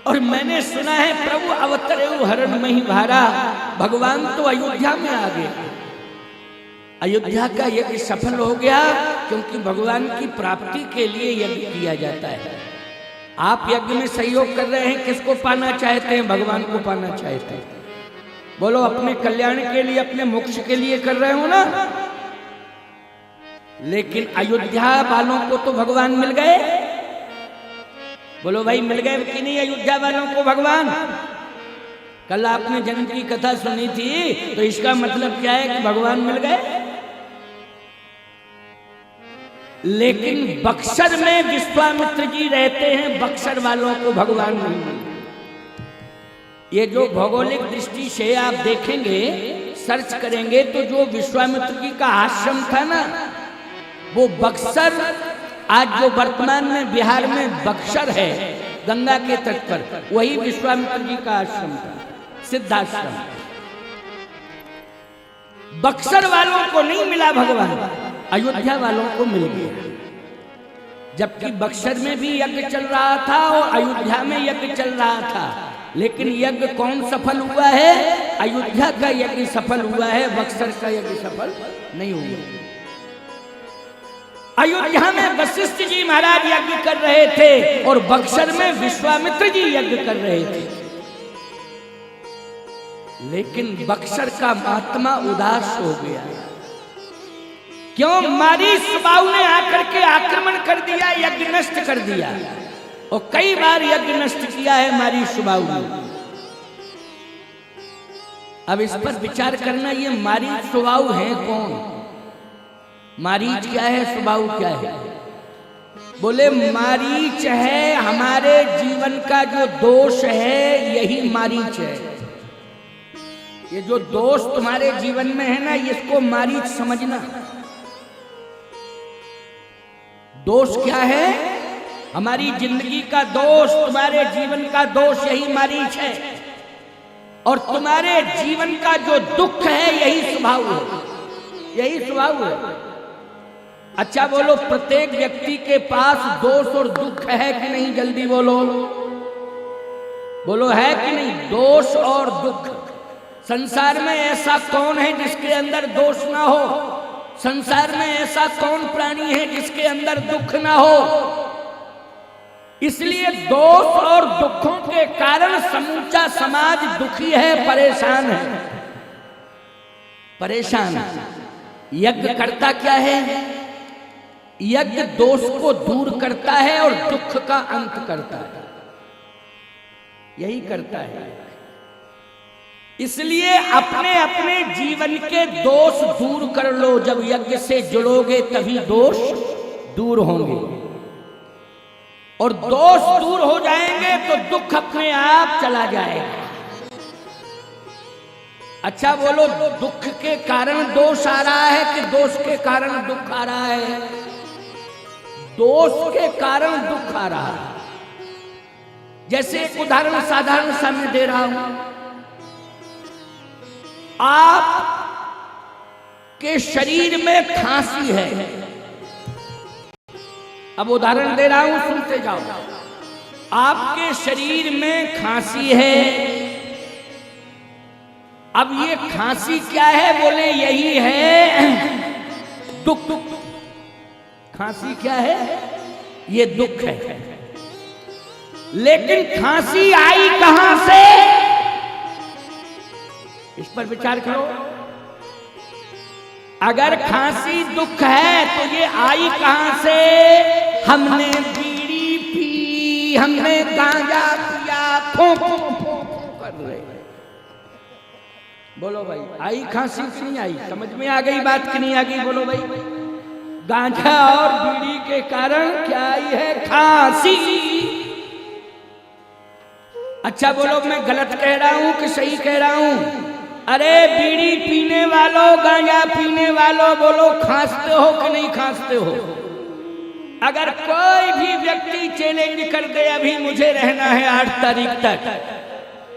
और मैंने सुना है प्रभु अवतरे हरण मही भारा, भगवान तो अयोध्या में आ गए। अयोध्या का यज्ञ सफल हो गया क्योंकि भगवान की प्राप्ति के लिए यज्ञ किया जाता है। आप यज्ञ में सहयोग कर रहे हैं, किसको पाना चाहते हैं? भगवान को पाना चाहते हैं। बोलो, अपने कल्याण के लिए, अपने मोक्ष के लिए कर रहे हो ना। लेकिन अयोध्या वालों को तो भगवान मिल गए। बोलो भाई, मिल गए कि नहीं अयोध्या वालों को भगवान? कल आपने जन्म की कथा सुनी थी, तो इसका मतलब क्या है कि भगवान मिल गए। लेकिन बक्सर में विश्वामित्र जी रहते हैं, बक्सर वालों को भगवान नहीं मिले। ये जो भौगोलिक दृष्टि से आप देखेंगे, सर्च करेंगे, तो जो विश्वामित्र जी का आश्रम था ना, वो बक्सर, आज जो वर्तमान में बिहार में बक्सर है गंगा के तट पर, वही विश्वामित्र जी का आश्रम था, सिद्धाश्रम। बक्सर वालों को नहीं मिला भगवान, अयोध्या वालों को मिल गया। जबकि बक्सर में भी यज्ञ चल रहा था और अयोध्या में यज्ञ चल रहा था, लेकिन यज्ञ कौन सफल हुआ है? अयोध्या का यज्ञ सफल हुआ है, बक्सर का यज्ञ सफल नहीं हुआ। अयोध्या में वशिष्ठ जी महाराज यज्ञ कर रहे थे और बक्सर में विश्वामित्र जी यज्ञ कर रहे थे। लेकिन बक्सर का महात्मा उदास हो गया। क्यों? मारीच सुबाहु ने आकर के आक्रमण कर दिया, यज्ञ नष्ट कर दिया, और कई बार यज्ञ नष्ट किया है मारीच सुबाहु ने। अब इस पर विचार करना, ये मारीच सुबाहु है कौन? मारीच क्या है, सुबाहु क्या है? बोले, मारीच है हमारे जीवन का जो दोष है, यही मारीच है। ये जो दोष तुम्हारे जीवन में है ना, इसको मारीच समझना। दोष क्या है? हमारी जिंदगी का दोष, तुम्हारे जीवन का दोष यही मारीच है। और तुम्हारे जीवन का जो दुख है, यही स्वभाव है, यही स्वभाव है। अच्छा बोलो, प्रत्येक व्यक्ति के पास दोष और दुख है कि नहीं? जल्दी बोलो, बोलो है कि नहीं? दोष और दुख। संसार में ऐसा कौन है जिसके अंदर दोष ना हो? संसार में ऐसा कौन प्राणी है जिसके अंदर दुख ना हो? इसलिए दोष और दुखों के कारण समूचा समाज दुखी है, परेशान है, परेशान। यज्ञ करता क्या है? यज्ञ दोष को दूर करता है और दुख का अंत करता है, यही करता है। इसलिए अपने अपने जीवन के दोष दूर कर लो। जब यज्ञ से जुड़ोगे तभी दोष दूर होंगे, और दोष दूर हो जाएंगे तो दुख अपने आप चला जाएगा। अच्छा बोलो, दुख के कारण दोष आ रहा है कि दोष के कारण दुख आ रहा है? दोष के कारण दुख आ रहा है। जैसे एक उदाहरण साधारण सा मैं दे रहा हूं। आप के शरीर में खांसी है, अब उदाहरण दे रहा हूं, सुनते जाओ। आपके शरीर में खांसी है। अब ये खांसी क्या है? बोले, यही है दुख। खांसी क्या है? ये दुख है। लेकिन खांसी आई कहां से? इस पर विचार करो। अगर खांसी दुख है तो ये आई कहां से? हमने बीड़ी पी, हमने गांजा पिया, फो फो फो कर रहे। बोलो भाई, आई खांसी कि नहीं आई? समझ में आ गई बात कि नहीं आ गई? बोलो भाई, गांजा और बीड़ी के कारण क्या आई है? खांसी। अच्छा बोलो, मैं गलत कह रहा हूं कि सही कह रहा हूं? अरे बीड़ी पीने वालों, गांजा पीने वालों, बोलो खांसते हो कि नहीं खांसते हो? अगर कोई भी व्यक्ति चैलेंज कर दे, अभी मुझे रहना है 8 तारीख तक,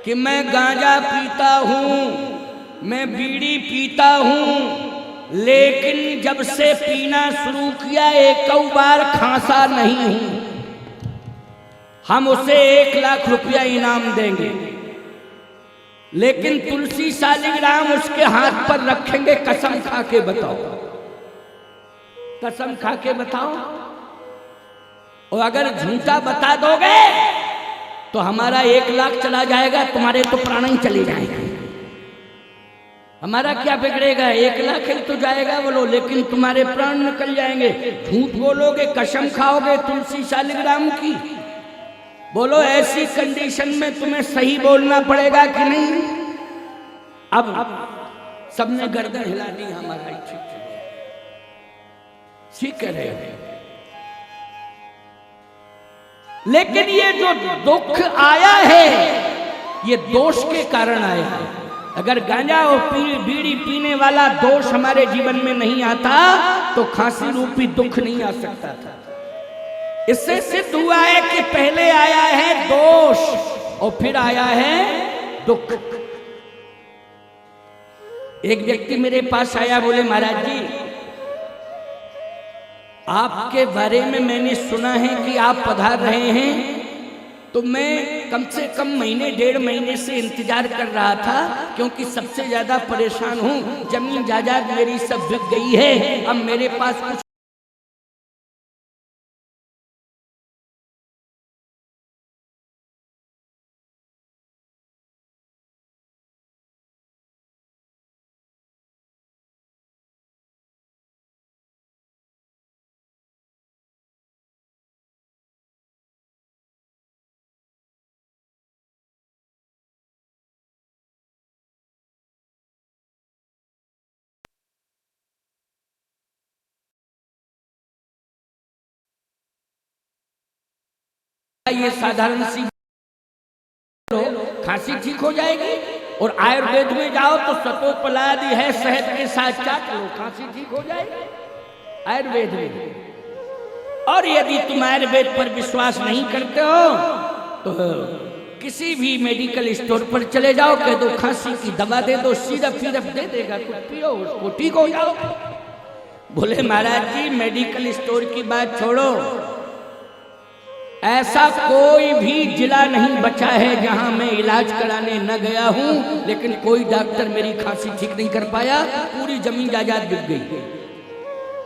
कि मैं गांजा पीता हूं, मैं बीड़ी पीता हूं, लेकिन जब से पीना शुरू किया एक बार खांसा नहीं हूं, हम उसे 1,00,000 रुपया इनाम देंगे, लेकिन तुलसी शालिग्राम उसके हाथ पर रखेंगे। कसम खा के बताओ, कसम खा के बताओ। और अगर झूठा बता दोगे तो हमारा 1,00,000 चला जाएगा, तुम्हारे तो प्राण ही चले जाएंगे। हमारा क्या बिगड़ेगा? 1,00,000 ही तो जाएगा बोलो, लेकिन तुम्हारे प्राण निकल जाएंगे। झूठ बोलोगे, कसम खाओगे तुलसी शालिग्राम की, बोलो ऐसी कंडीशन में तुम्हें सही बोलना पड़ेगा कि नहीं? अब सबने गर्दन हिला दी हमारा, ठीक कह रहे हो। लेकिन ये जो दुख आया है ये दोष के कारण आया है। अगर गांजा और बीड़ी पीने वाला दोष हमारे जीवन में नहीं आता तो खांसी रूपी दुख नहीं आ सकता था। इससे सिद्ध हुआ है कि पहले आया है दोष और फिर आया है दुख। एक व्यक्ति मेरे पास आया, बोले महाराज जी आपके बारे में मैंने सुना है कि आप पधार रहे हैं, तो मैं कम से कम महीने 1.5 महीने से इंतजार कर रहा था, क्योंकि सबसे ज्यादा परेशान हूं। जमीन जायदाद मेरी सब बिक गई है, अब मेरे पास कुछ ये साधारण सी खांसी ठीक हो जाएगी। और आयुर्वेद में जाओ तो सतोपलादि है, शहद के साथ चाट लो, खांसी ठीक हो जाएगी आयुर्वेद में। और यदि तुम आयुर्वेद पर विश्वास नहीं करते हो तो किसी भी मेडिकल स्टोर पर चले जाओ, कह दो खांसी की दवा दे दो, सिरप दे देगा, कुछ पियो उसको ठीक हो जाओ। बोले महाराज जी मेडिकल स्टोर की बात छोड़ो, ऐसा कोई भी जिला नहीं बचा है जहां मैं इलाज कराने न गया हूं, लेकिन कोई डॉक्टर मेरी खांसी ठीक नहीं कर पाया, पूरी जमीन जायदाद बिक गई।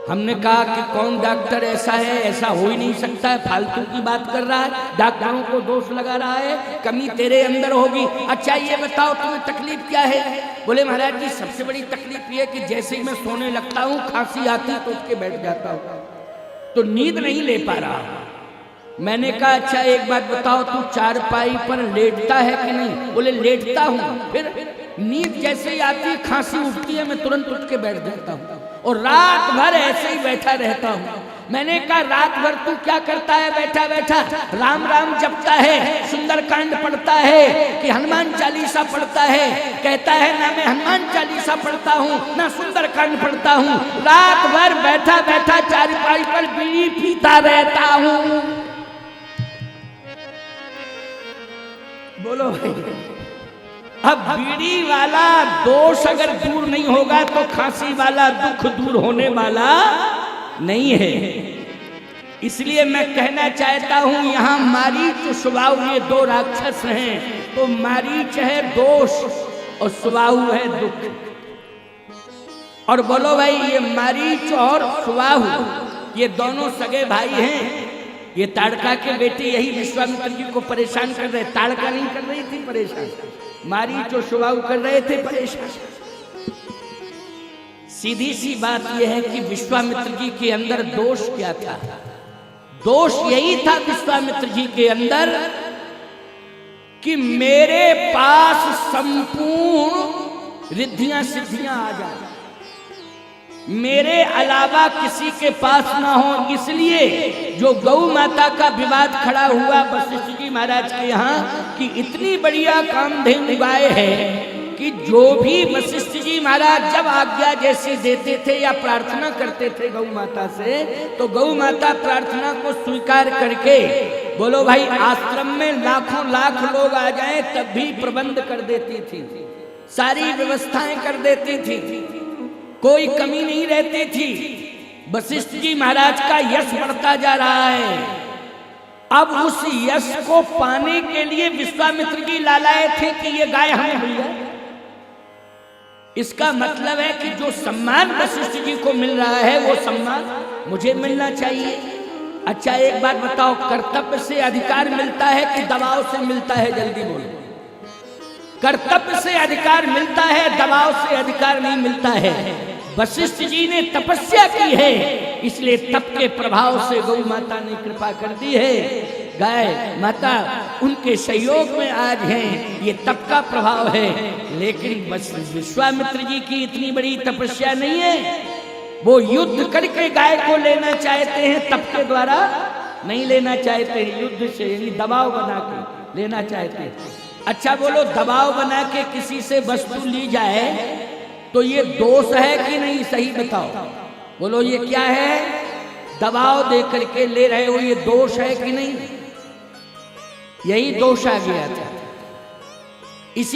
हमने कहा कि कौन डॉक्टर ऐसा है? ऐसा हो ही नहीं सकता है, फालतू की बात कर रहा है, डॉक्टरों को दोष लगा रहा है, कमी तेरे अंदर होगी। अच्छा ये बताओ तुम्हें तकलीफ क्या है? बोले महाराज जी सबसे बड़ी तकलीफ ये कि जैसे ही मैं सोने लगता हूँ खांसी आती तो उठ के बैठ जाता हूँ, तो नींद नहीं ले पा रहा। मैंने कहा अच्छा एक बात बताओ, तू चारपाई पर लेटता है कि नहीं? बोले लेटता हूँ, फिर नींद जैसे ही आती खांसी उठती है मैं तुरंत उठ के बैठ जाता हूँ और रात भर ऐसे ही बैठा रहता हूँ। मैंने कहा रात भर तू क्या करता है बैठा बैठा? राम राम जपता है, सुंदरकांड पढ़ता है कि हनुमान चालीसा पढ़ता है? कहता है ना मैं हनुमान चालीसा पढ़ता हूँ ना सुंदरकांड पढ़ता हूँ, रात भर बैठा बैठा चारपाई पर बीड़ी पीता रहता हूँ। बोलो अब बीड़ी वाला दोष अगर दूर नहीं होगा तो खांसी वाला दुख दूर होने वाला नहीं है। इसलिए मैं कहना चाहता हूं यहाँ मारीच सुबाहु ये दो राक्षस हैं, तो मारीच है दोष और सुबाहु है दुख। और बोलो भाई ये मारीच और सुबाहु ये दोनों सगे भाई हैं। ये ताड़का के बेटे यही विश्वामित्र जी को परेशान कर रहे, ताड़का नहीं कर रही थी परेशान, मारीच और सुबाहु कर रहे थे परेशान। सीधी सी बात यह है कि विश्वामित्र जी के अंदर दोष क्या था? दोष यही था विश्वामित्र जी के अंदर कि मेरे पास संपूर्ण रिद्धियां सिद्धियां आ जाए, मेरे अलावा किसी के पास ना हो। इसलिए जो गौ माता का विवाद खड़ा हुआ वशिष्ठ जी महाराज के यहाँ कि इतनी बढ़िया कामधेनु गाय है कि जो भी वशिष्ठ जी महाराज जब आज्ञा जैसी देते थे या प्रार्थना करते थे गौ माता से, तो गौ माता प्रार्थना को स्वीकार करके बोलो भाई आश्रम में लाखों लाख लोग आ जाएं तब भी प्रबंध कर देती थी, सारी व्यवस्थाएं कर देती थी, कोई कमी नहीं रहती थी। वशिष्ठ जी महाराज का यश बढ़ता जा रहा है। अब उस यश को पाने के लिए विश्वामित्र जी लालाए थे कि ये गाय हमें मिल जाए। इसका मतलब है कि जो सम्मान वशिष्ठ जी को मिल रहा है वो सम्मान मुझे मिलना चाहिए। अच्छा एक बात बताओ, कर्तव्य से अधिकार मिलता है कि दबाव से मिलता है? जल्दी बोलो। कर्तव्य से अधिकार मिलता है, दबाव से अधिकार नहीं मिलता है। वशिष्ठ जी ने तपस्या की है, इसलिए तप के प्रभाव से गौ माता ने कृपा कर दी है। गाय माता उनके सहयोग में आज हैं, ये तप का प्रभाव है। लेकिन विश्वामित्र जी की इतनी बड़ी तपस्या नहीं है, वो युद्ध करके गाय को लेना चाहते हैं, तप के द्वारा नहीं लेना चाहते हैं, युद्ध से यानी दबाव बना के लेना चाहते हैं। अच्छा बोलो, दबाव बना के किसी से वस्तु ली जाए तो ये दोष है कि नहीं? सही बताओ, बोलो ये क्या है? दबाव दे करके ले रहे हो, ये दोष है कि नहीं? यही दोष आ गया था। इसी